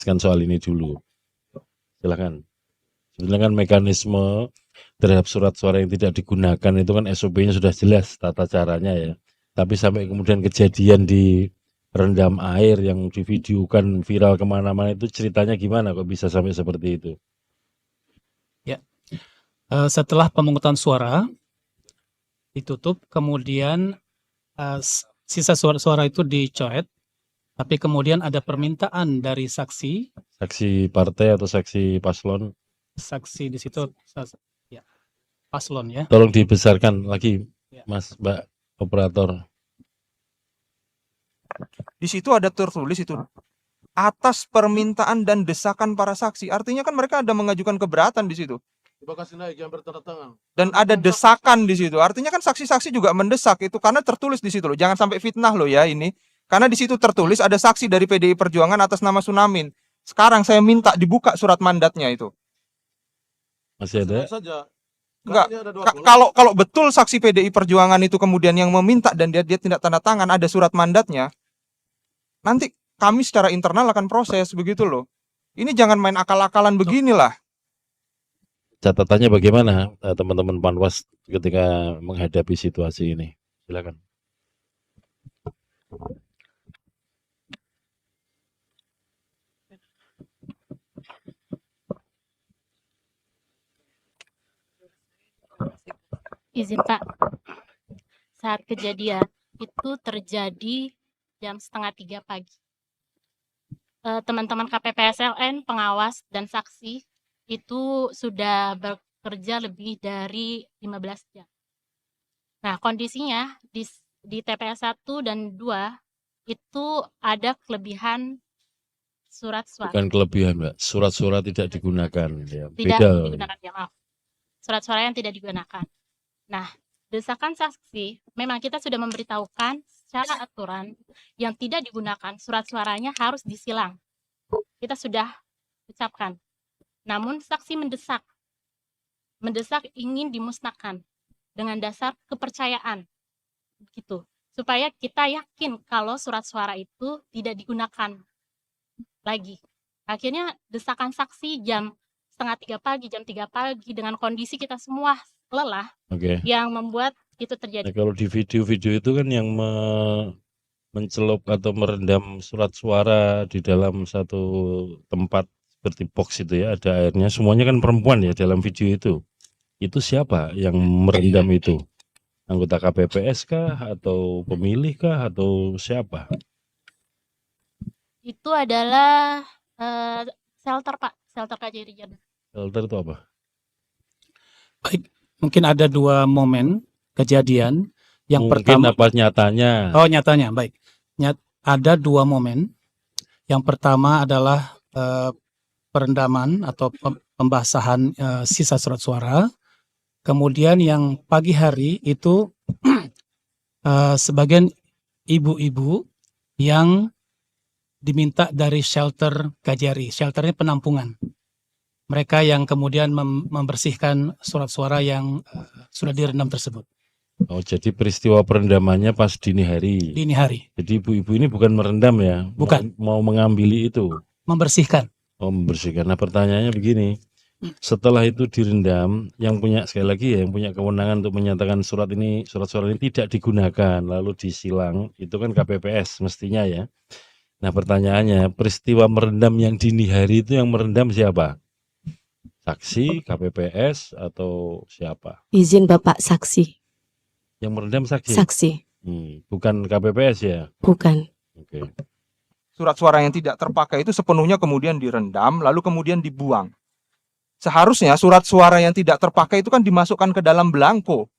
soal ini dulu. Silakan. Sebenarnya kan mekanisme terhadap surat suara yang tidak digunakan itu kan SOP-nya sudah jelas tata caranya ya. Tapi sampai kemudian kejadian di rendam air yang divideokan viral kemana-mana itu ceritanya gimana kok bisa sampai seperti itu? Ya, setelah pemungutan suara ditutup, kemudian sisa suara-suara itu dicoret, tapi kemudian ada permintaan dari saksi Partai atau saksi paslon? Saksi di situ ya, paslon ya. Tolong dibesarkan lagi, Ya. Mas, Mbak operator. Di situ ada tertulis itu atas permintaan dan desakan para saksi. Artinya kan mereka ada mengajukan keberatan di situ. Dan ada desakan di situ. Artinya kan saksi-saksi juga mendesak itu karena tertulis di situ loh. Jangan sampai fitnah loh ya ini. Karena di situ tertulis ada saksi dari PDI Perjuangan atas nama Sunamin. Sekarang saya minta dibuka surat mandatnya itu. Masih ada? Enggak. Kalau betul saksi PDI Perjuangan itu kemudian yang meminta dan dia tidak tanda tangan ada surat mandatnya, nanti kami secara internal akan proses begitu loh. Ini jangan main akal-akalan beginilah. Catatannya bagaimana teman-teman Panwas ketika menghadapi situasi ini? Silakan. Izin Pak, saat kejadian itu terjadi jam 2:30 pagi. Teman-teman KPPSLN, pengawas, dan saksi itu sudah bekerja lebih dari 15 jam. Nah, kondisinya di TPS 1 dan 2 itu ada kelebihan surat suara. Bukan kelebihan, Mbak. Surat-surat tidak digunakan. Ya. Tidak Beda. digunakan, ya maaf. Surat suara yang tidak digunakan. Nah, desakan saksi, memang kita sudah memberitahukan secara aturan yang tidak digunakan surat suaranya harus disilang. Kita sudah ucapkan. Namun saksi mendesak ingin dimusnahkan dengan dasar kepercayaan, gitu, supaya kita yakin kalau surat suara itu tidak digunakan lagi. Akhirnya desakan saksi jam 2:30 pagi, jam 3 pagi dengan kondisi kita semua lelah, yang membuat itu terjadi. Nah, kalau di video-video itu kan yang mencelup atau merendam surat suara di dalam satu tempat seperti box itu ya, ada airnya, semuanya kan perempuan ya dalam video itu. Itu siapa yang merendam itu? Anggota KPPS kah atau pemilih kah atau siapa? Itu adalah shelter Pak, shelter KJRI Jabar. Shelter itu apa? Baik, mungkin ada dua momen kejadian. Yang mungkin pertama, apa nyatanya? Oh, nyatanya, baik. Ada dua momen. Yang pertama adalah perendaman atau pembasahan sisa surat suara. Kemudian yang pagi hari itu sebagian ibu-ibu yang diminta dari shelter KJRI, shelternya penampungan. Mereka yang kemudian membersihkan surat suara yang sudah direndam tersebut. Oh, jadi peristiwa perendamannya pas dini hari. Dini hari. Jadi ibu-ibu ini bukan merendam ya? Bukan. Mau mengambil itu? Membersihkan. Oh, membersihkan. Nah, pertanyaannya begini. Setelah itu direndam, yang punya, sekali lagi ya, yang punya kewenangan untuk menyatakan surat suara ini tidak digunakan lalu disilang, itu kan KPPS mestinya ya. Nah, pertanyaannya, peristiwa merendam yang dini hari itu yang merendam siapa? Saksi, KPPS, atau siapa? Izin Bapak, saksi. Yang merendam saksi? Saksi. Bukan KPPS ya? Bukan. Oke. Surat suara yang tidak terpakai itu sepenuhnya kemudian direndam lalu kemudian dibuang. Seharusnya surat suara yang tidak terpakai itu kan dimasukkan ke dalam belangko.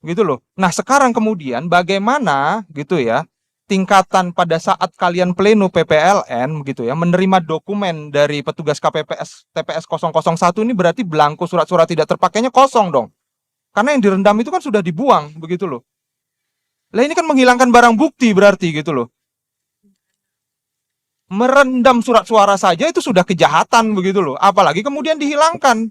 Gitu loh. Nah, sekarang kemudian bagaimana gitu ya, tingkatan pada saat kalian pleno PPLN gitu ya, menerima dokumen dari petugas KPPS TPS 001 ini berarti belangko surat-surat tidak terpakainya kosong dong. Karena yang direndam itu kan sudah dibuang begitu loh. Lah ini kan menghilangkan barang bukti berarti gitu loh. Merendam surat suara saja itu sudah kejahatan begitu loh. Apalagi kemudian dihilangkan.